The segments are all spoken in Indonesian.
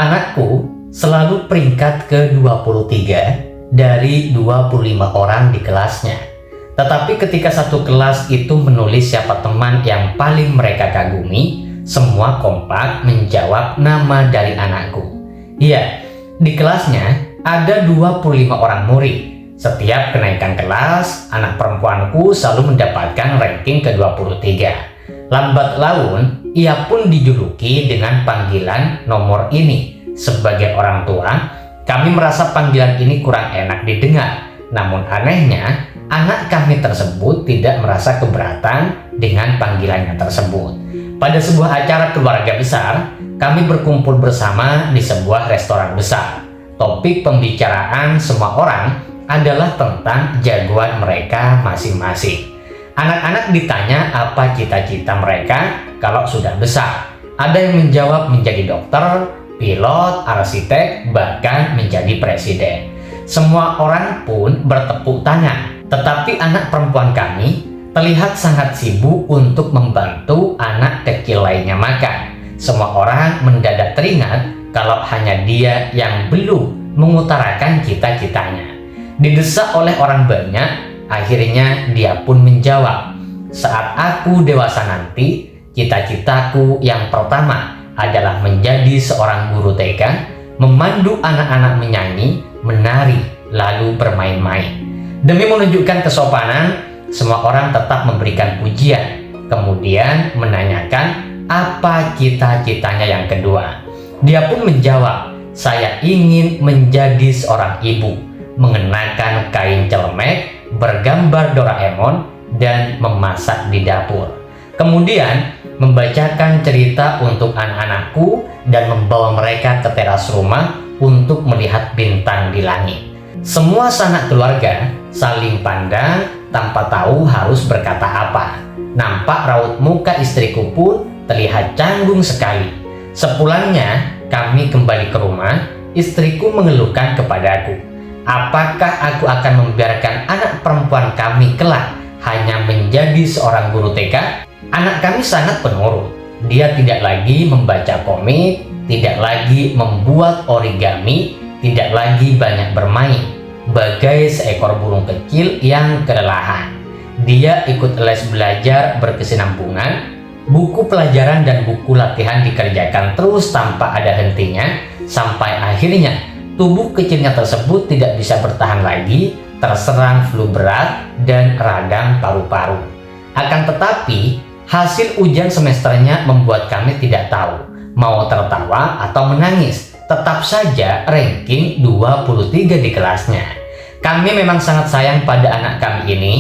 Anakku selalu peringkat ke-23 dari 25 orang di kelasnya. Tetapi ketika satu kelas itu menulis siapa teman yang paling mereka kagumi, semua kompak menjawab nama dari anakku. Iya, di kelasnya ada 25 orang murid. Setiap kenaikan kelas, anak perempuanku selalu mendapatkan ranking ke-23. Lambat laun, ia pun dijuluki dengan panggilan nomor ini. Sebagai orang tua, kami merasa panggilan ini kurang enak didengar. Namun anehnya, anak kami tersebut tidak merasa keberatan dengan panggilannya tersebut. Pada sebuah acara keluarga besar, kami berkumpul bersama di sebuah restoran besar. Topik pembicaraan semua orang adalah tentang jagoan mereka masing-masing. Anak-anak ditanya apa cita-cita mereka kalau sudah besar. Ada yang menjawab menjadi dokter, pilot, arsitek, bahkan menjadi presiden. Semua orang pun bertepuk tangan, tetapi anak perempuan kami terlihat sangat sibuk untuk membantu anak kecil lainnya makan. Semua orang mendadak teringat kalau hanya dia yang belum mengutarakan cita-citanya. Didesak oleh orang banyak, akhirnya dia pun menjawab, "Saat aku dewasa nanti, cita-citaku yang pertama adalah menjadi seorang guru TK, memandu anak-anak menyanyi, menari, lalu bermain-main." Demi menunjukkan kesopanan, semua orang tetap memberikan pujian, kemudian menanyakan apa cita-citanya yang kedua. Dia pun menjawab, "Saya ingin menjadi seorang ibu, mengenakan kain celemek, bergambar Doraemon, dan memasak di dapur. Kemudian membacakan cerita untuk anak-anakku dan membawa mereka ke teras rumah untuk melihat bintang di langit." Semua sanak keluarga saling pandang tanpa tahu harus berkata apa. Nampak raut muka istriku pun terlihat canggung sekali. Sepulangnya kami kembali ke rumah, istriku mengeluhkan kepadaku, "Apakah aku akan membiarkan anak perempuan kami kelak hanya menjadi seorang guru TK?" Anak kami sangat penurut. Dia tidak lagi membaca komik, tidak lagi membuat origami, tidak lagi banyak bermain. Bagai seekor burung kecil yang kelelahan, dia ikut les belajar berkesinambungan. Buku pelajaran dan buku latihan dikerjakan terus tanpa ada hentinya, sampai akhirnya tubuh kecilnya tersebut tidak bisa bertahan lagi, terserang flu berat dan radang paru-paru. Akan tetapi, hasil ujian semesternya membuat kami tidak tahu mau tertawa atau menangis. Tetap saja ranking 23 di kelasnya. Kami memang sangat sayang pada anak kami ini,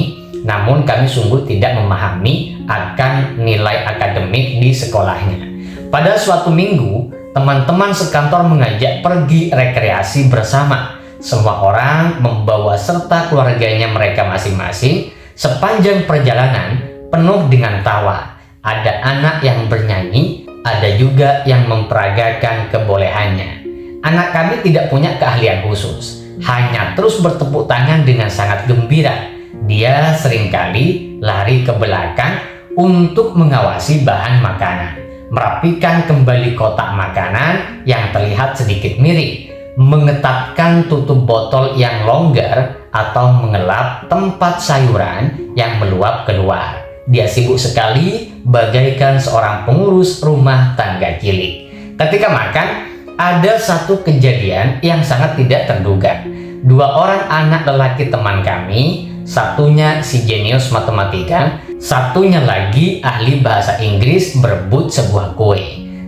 namun kami sungguh tidak memahami akan nilai akademik di sekolahnya. Pada suatu minggu, teman-teman sekantor mengajak pergi rekreasi bersama. Semua orang membawa serta keluarganya mereka masing-masing. Sepanjang perjalanan penuh dengan tawa. Ada anak yang bernyanyi, ada juga yang memperagakan kebolehannya. Anak kami tidak punya keahlian khusus, hanya terus bertepuk tangan dengan sangat gembira. Dia seringkali lari ke belakang untuk mengawasi bahan makanan, merapikan kembali kotak makanan yang terlihat sedikit miring, mengetatkan tutup botol yang longgar, atau mengelap tempat sayuran yang meluap keluar. Dia sibuk sekali bagaikan seorang pengurus rumah tangga cilik. Ketika makan, ada satu kejadian yang sangat tidak terduga. Dua orang anak lelaki teman kami, satunya si jenius matematika, satunya lagi ahli bahasa Inggris, berebut sebuah kue.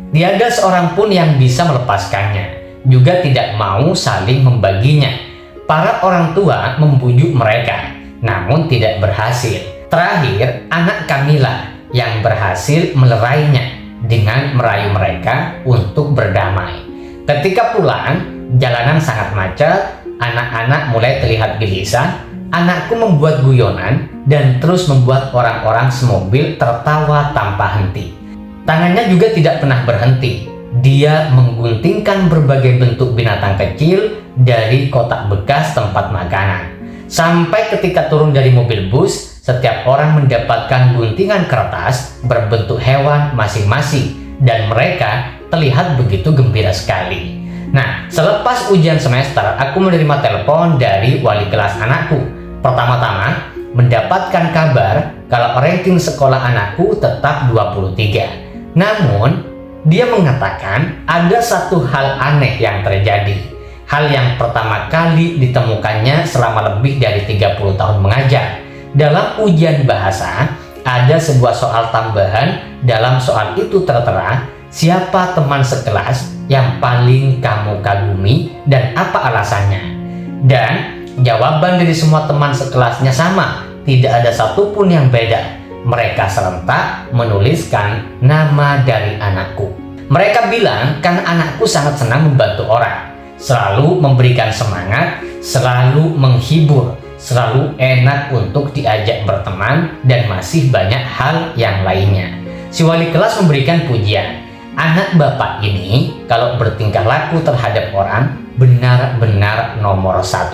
Tiada seorang pun yang bisa melepaskannya, juga tidak mau saling membaginya. Para orang tua membujuk mereka, namun tidak berhasil. Terakhir, anak kamilah yang berhasil melerainya dengan merayu mereka untuk berdamai. Ketika pulang, jalanan sangat macet, anak-anak mulai terlihat gelisah. Anakku membuat guyonan dan terus membuat orang-orang semobil tertawa tanpa henti. Tangannya juga tidak pernah berhenti. Dia mengguntingkan berbagai bentuk binatang kecil dari kotak bekas tempat makanan. Sampai ketika turun dari mobil bus, setiap orang mendapatkan guntingan kertas berbentuk hewan masing-masing, dan mereka terlihat begitu gembira sekali. Nah, selepas ujian semester, aku menerima telepon dari wali kelas anakku. Pertama-tama, mendapatkan kabar kalau ranking sekolah anakku tetap 23. Namun, dia mengatakan ada satu hal aneh yang terjadi. Hal yang pertama kali ditemukannya selama lebih dari 30 tahun mengajar. Dalam ujian bahasa, ada sebuah soal tambahan. Dalam soal itu tertera, siapa teman sekelas yang paling kamu kagumi dan apa alasannya? Dan jawaban dari semua teman sekelasnya sama, tidak ada satupun yang beda. Mereka serentak menuliskan nama dari anakku. Mereka bilang karena anakku sangat senang membantu orang, selalu memberikan semangat, selalu menghibur, selalu enak untuk diajak berteman, dan masih banyak hal yang lainnya. Si wali kelas memberikan pujian. Anak bapak ini kalau bertingkah laku terhadap orang benar-benar nomor 1.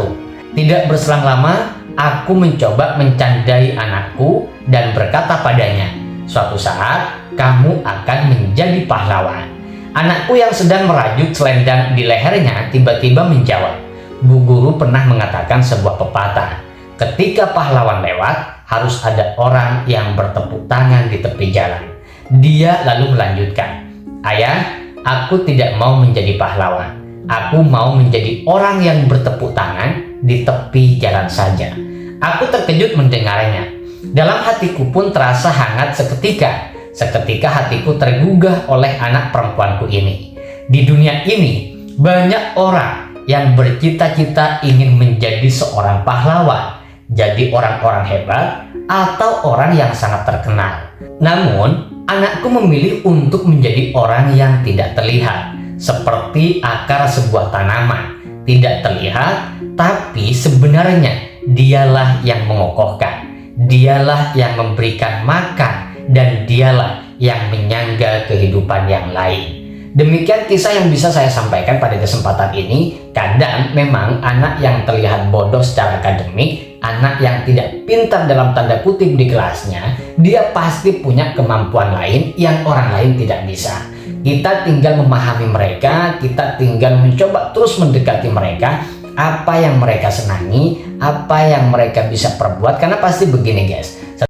Tidak berselang lama, aku mencoba mencandai anakku dan berkata padanya, suatu saat kamu akan menjadi pahlawan. Anakku yang sedang merajut selendang di lehernya tiba-tiba menjawab, Bu guru pernah mengatakan sebuah pepatah, ketika pahlawan lewat, harus ada orang yang bertepuk tangan di tepi jalan. Dia lalu melanjutkan, ayah, aku tidak mau menjadi pahlawan. Aku mau menjadi orang yang bertepuk tangan di tepi jalan saja. Aku terkejut mendengarnya. Dalam hatiku pun terasa hangat seketika. Seketika hatiku tergugah oleh anak perempuanku ini. Di dunia ini, banyak orang yang bercita-cita ingin menjadi seorang pahlawan, jadi orang-orang hebat, atau orang yang sangat terkenal. Namun, anakku memilih untuk menjadi orang yang tidak terlihat, seperti akar sebuah tanaman. Tidak terlihat, tapi sebenarnya dialah yang mengokohkan, dialah yang memberikan makan, dan dialah yang menyangga kehidupan yang lain. Demikian kisah yang bisa saya sampaikan pada kesempatan ini. Kadang memang anak yang terlihat bodoh secara akademik, anak yang tidak pintar dalam tanda kutip di kelasnya, dia pasti punya kemampuan lain yang orang lain tidak bisa. Kita tinggal memahami mereka, kita tinggal mencoba terus mendekati mereka, apa yang mereka senangi, apa yang mereka bisa perbuat. Karena pasti begini guys,